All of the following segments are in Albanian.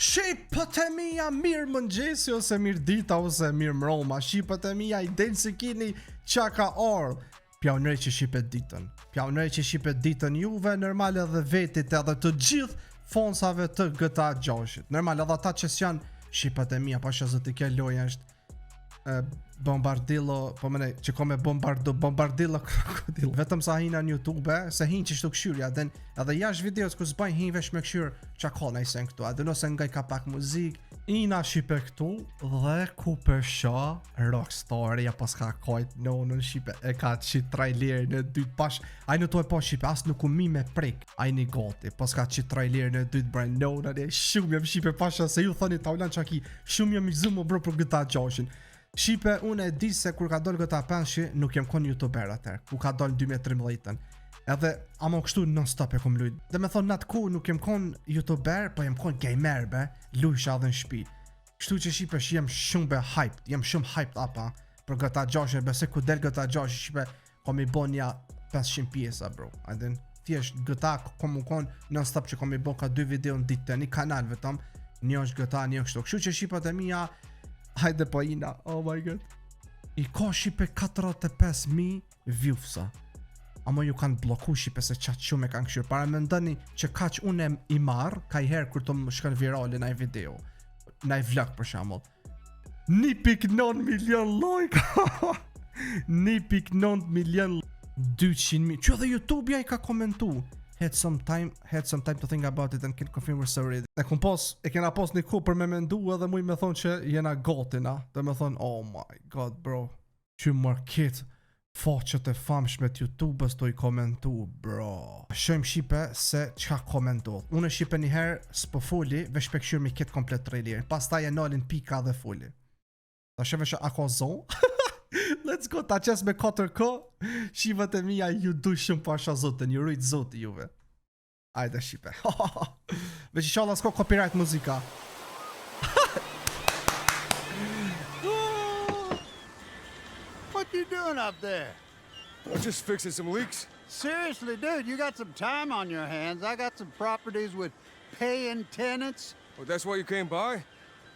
Shqipët e mija mirë mëngjesi ose mirë dita ose mirë mroma. Shqipët e mija i delë se kini qa ka orë. Pjaunërej që shqipet ditën. Pjaunërej që shqipet ditën juve, normal edhe vetit edhe të gjithë fonsave të GTA 6. Normal edhe ata që s'janë shqipët e mija, pa që zëtë i ke loja është bombardillo, po mëne që ko me bombardillo krokodillo. Vetëm sa hina në YouTube, se hinë që shtu këshyrja, edhe jash videos ku s'bajnë hinë vesh me këshyrë që ka najsen këtu, edhe nëse nga i ka pak muzik, ina shqipe këtu, dhe ku përsha Rockstar, ja pas ka kajt në shqipe, e ka qit trailer në dytë pash, aj në to e po shqipe, as nuk u mi me prik, aj një goti, pas ka qit trailer në dytë brand në shumë jam shqipe pasha, se ju thoni taulan që aki, shumë jam i zëmë bro për GTA 6. Shqipe, unë e di se kur ka dollë GTA 5 nuk jem kon youtuber atër, ku ka dollë 2013, edhe ama kështu non stop e kom lujt. Dhe me thonë natë ku nuk jem kon youtuber, po jem kon gamer be, lujsha dhe në shpi. Kështu që Shqipe që jem shumë be hyped, jem shumë hyped apa, për GTA 6, bese ku del GTA 6, Shqipe, kom i bo nja 500 pjesa bro, adin, thjesht GTA kom u kon non stop që kom i bo ka 2 video në ditë, një kanal vetëm, një është GTA, një kështu. Kështu që Shqipët e mija, hajde po ina, oh my god. I ka Shqipe 45.000 viewsa. Amo ju kanë bloku Shqipe se qatë shumë e kanë këshyrë. Para me ndëni që kaq unë i marë, ka i herë kur të më shkën virali na i video, na i vlog për shamull. 1.9 milion like. 1.9 milion 200.000. Që edhe YouTube ja i ka komentu. Had some time to think about it and can confirm we're sorry. E kena pos një ku për me mendu edhe muj me thonë që jena gotina. Dhe me thonë, oh my god bro, që market faqet e famshme të YouTube-ës të i komentu bro. Shojmë Shqipe se qka komentu. Unë e Shqipe njëherë s'po foli, vesh pe këshyrë mi ketë komplet trailerin. Pas ta e nalin pika dhe foli. Ta shëve që ako zonë. Let's go, ta qes me 4K. Shqipët e mija ju du shumë pasha zotën, ju rujtë zotë juve. Ajde Shqipe. Veç i shala s'ko copyright muzika. What you doing up there? I'm just fixing some leaks. Seriously, dude, you got some time on your hands. I got some properties with paying tenants. Oh, that's why you came by?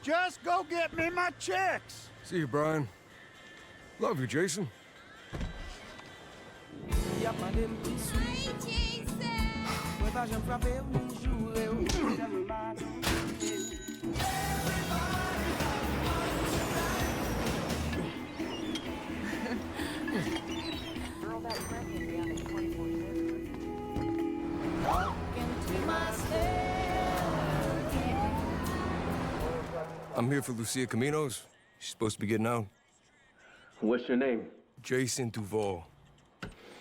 Just go get me my checks. See you, Brian. Love you, Jason. I'm here for Lucia Caminos. She's supposed to be getting out. What's your name? Jason Duval.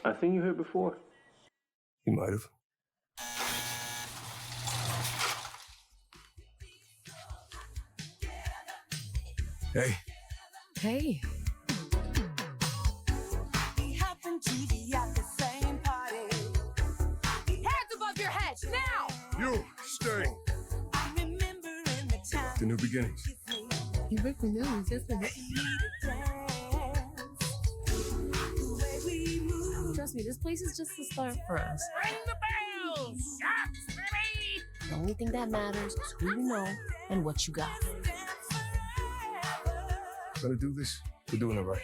I seen you here before. You might have. Hey. Hey. We happened to be at the same party. Hands above your head, now! You, stay. I remember in the time The new beginnings. You break the news, isn't it? Trust me, this place is just the start for us. Ring the bell! Shots, baby! The only thing that matters is who you know and what you got. Gonna do this? We're doing it right.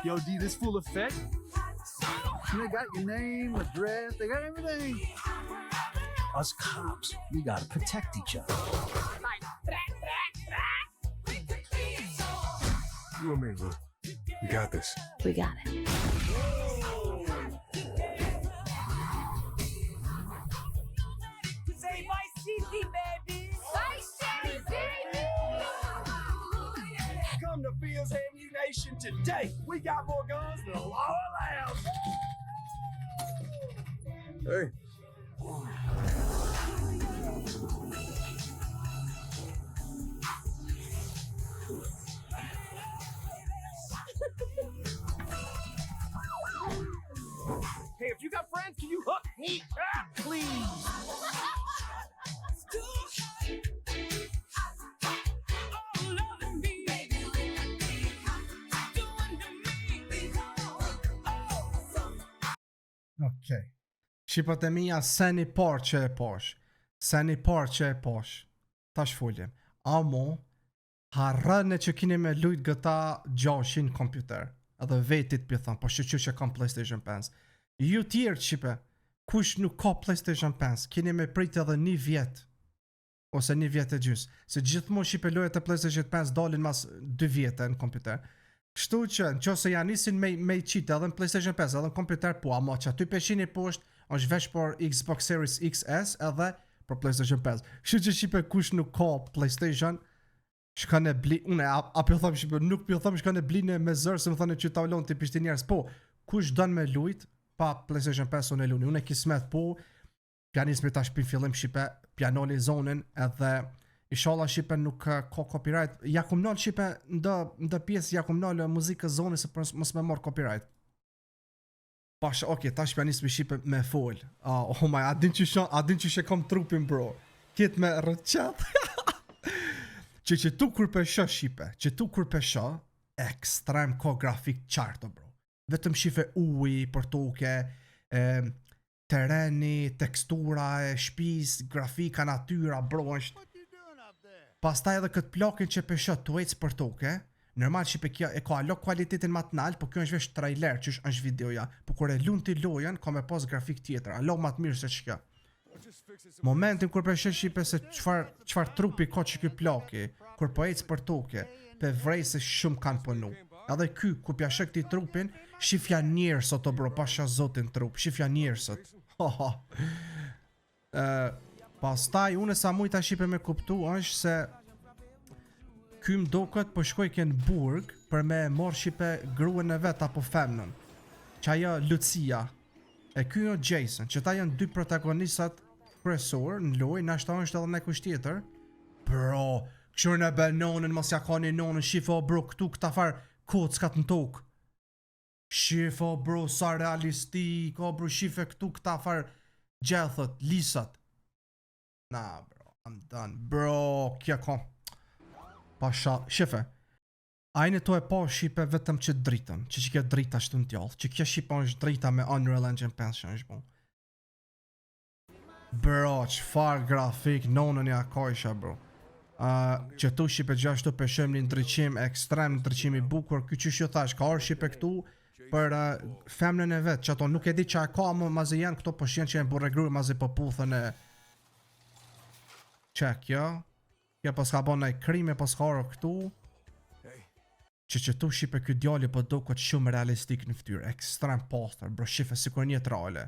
Yo, D, this full effect? They got your name, address, they got everything. Us cops, we gotta protect each other. You and me, Lou. We got this. We got it. Say Vice City, baby. Vice City, baby! Come to Fields Ammunition today. We got more guns than a law allows. Hey. Hey, if you got friends, can you hook me up, please? Okej. Shqipët e mija se një parë që e posh. Se një parë që e posh, tash foljem. Amo, harrën që kini me lujt gëta gjashin kompjuter. Edhe vetit për thënë, po shqyqy që kam PlayStation 5. Ju tjerë qipe, kush nuk ka PlayStation 5, kini me prit edhe 1 vjet. Ose 1 vjet e gjys. Se gjithmonë shqipe lojët e PlayStation 5 dalin mas 2 vjetë në kompjuter. Kështu që në qose janë nisin me i qitë edhe në PlayStation 5 edhe në kompjuter po, ama që aty peshin i poshtë është vesh për Xbox Series XS edhe për PlayStation 5. Kështu që shqipe kush nuk ka PlayStation, shkane bli, une, a pjo thëm shqipe, nuk pjo thëm shkane bline me zërë, se më thënë që taulon të pishti njerës, po, kush dënë me lujt, pa PlayStation 5 unë e luni, une kismet po, pianismi tash për fillim shqipe, pianoli zonën edhe inshallah shqipe nuk ka copyright. Ja kum nal shqipe ndë pjesë ja kum nal muzikë zonës se mos me marr copyright. Pash, okay, tash pianismi shqipe me fol. Oh my, a din që kam trupin bro. Ket me rrçat. që tu kur pesha shqipe, që tu kur pesha ekstrem ko grafik qarto bro. Vetëm shife uji për toke, tereni, tekstura e shpis, grafika, natyra, bro, është. Pastaj edhe këtë plakin që pesha tuajc për toke, normal që kjo e ka lo kualitetin më të nalt, po kjo është vesh trailer që është videoja, po kur e lun ti lojën ka me pas grafik tjetër, alo më të mirë se ç'ka. Momentin kur pesha shipe se çfar trupi ka që ky plaki, kur po ec për toke, pe vrej se shumë kanë punu. Edhe ky kur pja shek ti trupin, shifja njerëz sot bro, pasha zotin trup, shifja njerëzot. Pastaj unë sa mujta shipe me kuptu është se ky mdokët po shkoj ke në burg për me marrë shipe gruën e vet apo femnën. Që ajo Lucia e ky o Jason, që ta janë 2 protagonistat kryesor në lojë, nashta është edhe në kusht tjetër. Bro, këshur në benonën, mos ja ka një nonën, shifo bro këtu këta farë kockat në tokë. Shifo bro sa realistik, o bro shife këtu këta farë gjethët, lisat. Nah bro, I'm done. Bro, kja ka pasha, shife ajne to e pa shipe vetëm që dritën, që kja drita shtë në tjallë, që kja shipe është drita me Unreal Engine 5 që është bon. Bro, qfar grafik, nonën ja ka isha bro. Që tu shipe gjashtu peshem një ndryqim ekstrem, ndryqim i bukur, ky që shjo thash, ka orë shipe këtu për femnën e vetë, që ato nuk e di që a ka, më mazi janë këto përshen që e burregrujë mazi pëputhën e Qek, jo? Ja pas ka bon nëj krime, pas ka orë këtu. Që tu shipe kjo djali po do këtë shumë realistik në ftyrë. Ekstrem poster, bro, shife si kur një trale.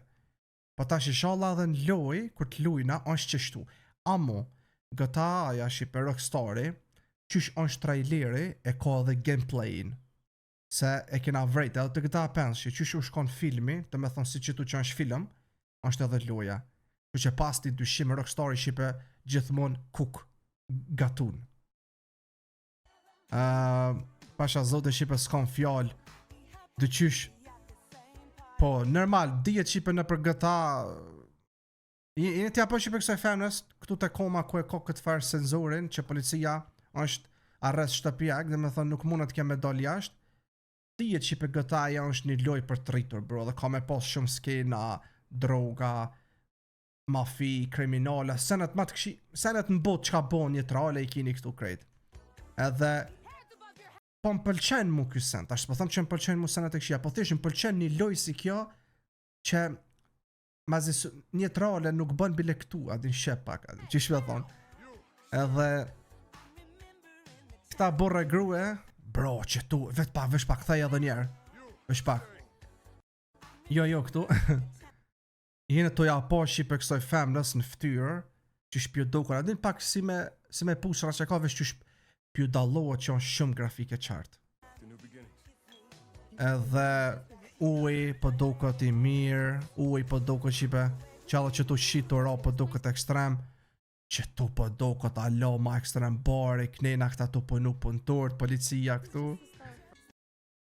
Po ta shishala dhe në loj, kur të lujna, është qështu. Amo, gëta aja shipe Rockstari, qysh është traileri, e ka dhe gameplayin. Se e kena vrejt, edhe të gëta pensi, qysh u shkon filmi, të me thonë si që tu që është film, është edhe loja. Që pas ti dyshim Rockstari shipe gjithmon kuk gatun. Pasha zote shipe s'kon fjall dëqysh. Po, normal, dijet shipe në për gëta Jeni tja po shipe kësaj femnës, këtu të koma ku e ko këtë farë senzorin që policia është arrest shtëpjak dhe me thënë nuk mundet kja me dal jashtë. Dijet shipe gëta ja është një loj për të rritur bro, dhe ka me pas shumë skena, droga, mafi, kriminale, senet ma të këshi, senet në botë që ka bo një trale i kini këtu krejt. Edhe, po më pëlqen mu kjo sen, tash po thëmë që më pëlqen mu senet e këshia, po thishë më pëlqen një loj si kjo, që mazi një trale nuk bën bile këtu, adin shep pak, adin, që shve thonë. Edhe, këta borre grue, bro, që tu, vet pa, vesh pak, thaj edhe njerë, vesh pak. Jo, këtu. Jene to ja po shipe kësoj femnës në ftyrë, që shpjo dokur, adin pak si me pushra që ka vesh që shpjo dallohet që është shumë grafike qartë. Edhe uj po doket i mirë, uj po doket shipe, qalla që tu shitur po doket ekstrem, që tu po doket alo ma ekstrem bari, knena këta tu punu punëtort, policia këtu.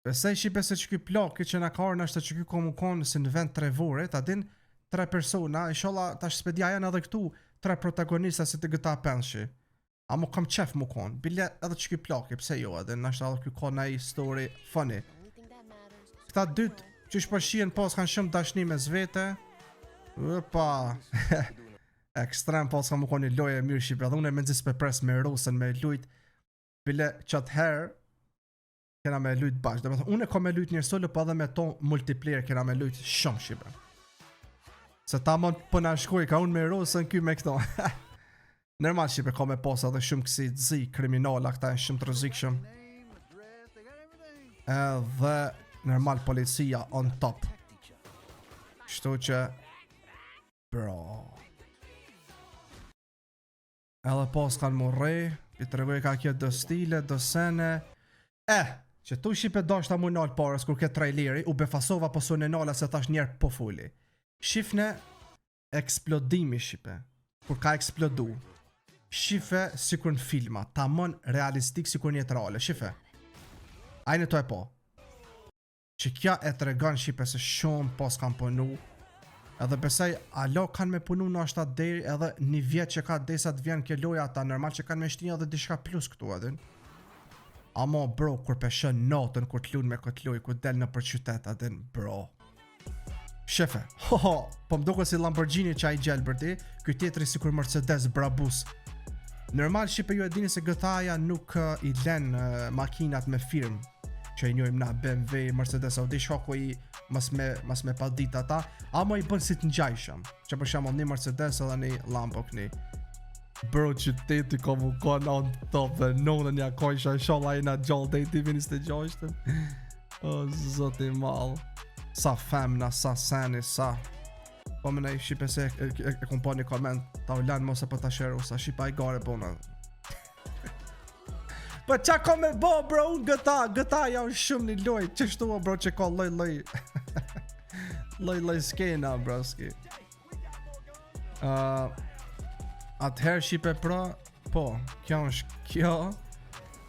Besej shipe se që ky plaki që na ka orë nështë që ky komu konë si në vend trevorit, adin 3 persona, inshallah tash spedia janë edhe këtu 3 protagonista si të gëta penshi. A mu kam qef mu konë, bile edhe që ky plaki, pse jo, edhe nështë edhe ky konë na i story funny. Këta dytë që shpërshien pas kanë shumë dashni me zvete. Upa. Ekstrem pas ka më koni loje mirë shqipe. Dhe unë e me nëzis për pres me Rosën me lujt. Bile qatë herë kena me lujt bashkë. Dhe me thë, unë e ka me lujt një solo, pa dhe me ton multiplayer kena me lujt shumë shqipe. Se ta mon për në shkoj, ka unë me Rosën ky me këto. Normal shqipe ka me pas edhe shumë kësi zi, kriminala, këta e shumë të rëzikshëm. Edhe normal policia on top. Kështu që bro. Edhe pas kanë morre, i të regoj ka kjo dë stile, dë sene. Që tu shqipe dashta mu nalë parës kur ke traileri, u befasova po su në nala se thash njerë po fuli. Shifne eksplodimi shqipe, kur ka eksplodu. Shife si kur në filma, ta mën realistik si kur një të reale, shife. Ajnë to e po. Që kja e të regan shqipe se shumë pos kanë punu. Edhe besaj, alo kanë me punu në ashtat deri edhe një vjet që ka desat vjen kjo loja ata, normal që kanë me shtinja edhe dishka plus këtu edhin. Amo bro, kur peshën notën, kur t'lun me këtë loj, kur del në për qytet edhin, bro. Shefe, po mdoko si Lamborghini që a i gjelë bërti, këj tjetëri si kur Mercedes Brabus. Normal shqipe ju e dini se gëthaja nuk i len makinat me firm, që i njojmë na BMW, Mercedes, Audi, shako i mas me pa dit ata, ama i bën si të njajshëm, që për shemë një Mercedes edhe një Lambo këni. Bro, qyteti ka mu ka në top dhe nonën ja kojsha, shala i na gjallë dhe i timin 26. O, zoti malë. Sa femna, sa seni, sa. Po më nej shqipe se e kom pa një koment, ta u lanë mos e për ta shëru, sa shqipa i gare bona. Po qa ka me bo bro, unë gëta janë shumë një loj, qështu bro që ka loj loj skena bro ski. Atëherë shqipe pra, po, kjo është kjo,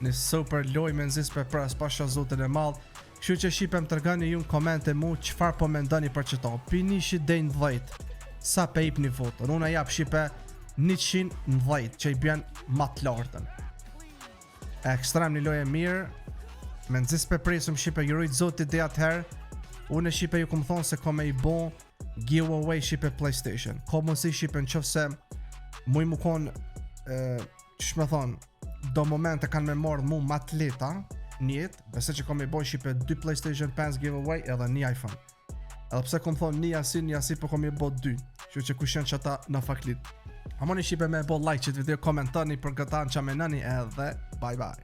një super loj me nëzis për pra, s'pa shazotën e malë. Kështu që shqipe më tërgani ju në komente mu qëfar po me ndani për qëta. Pinishi dhe në 10, sa pe ip një votën. Unë jap shqipe 110 që i bjen mat lartën. Ekstrem një loje mirë. Me nëzis për presëm shqipe ju rujtë zotit dhe atëherë. Unë e shqipe ju këmë thonë se ko me i bon giveaway shqipe PlayStation. Ko mësi shqipe në qëfë se mu i mu konë që me thonë do momente kanë me mordë mu matleta njët, bese që kom i boj shqipe 2 PlayStation 5 giveaway edhe një iPhone. Edhe pse kom thonë një asi, po kom i bo 2. Që kushen që ta në faklit. Hamoni shqipe me bo like që të video, komentani për këta në që amenani edhe bye bye.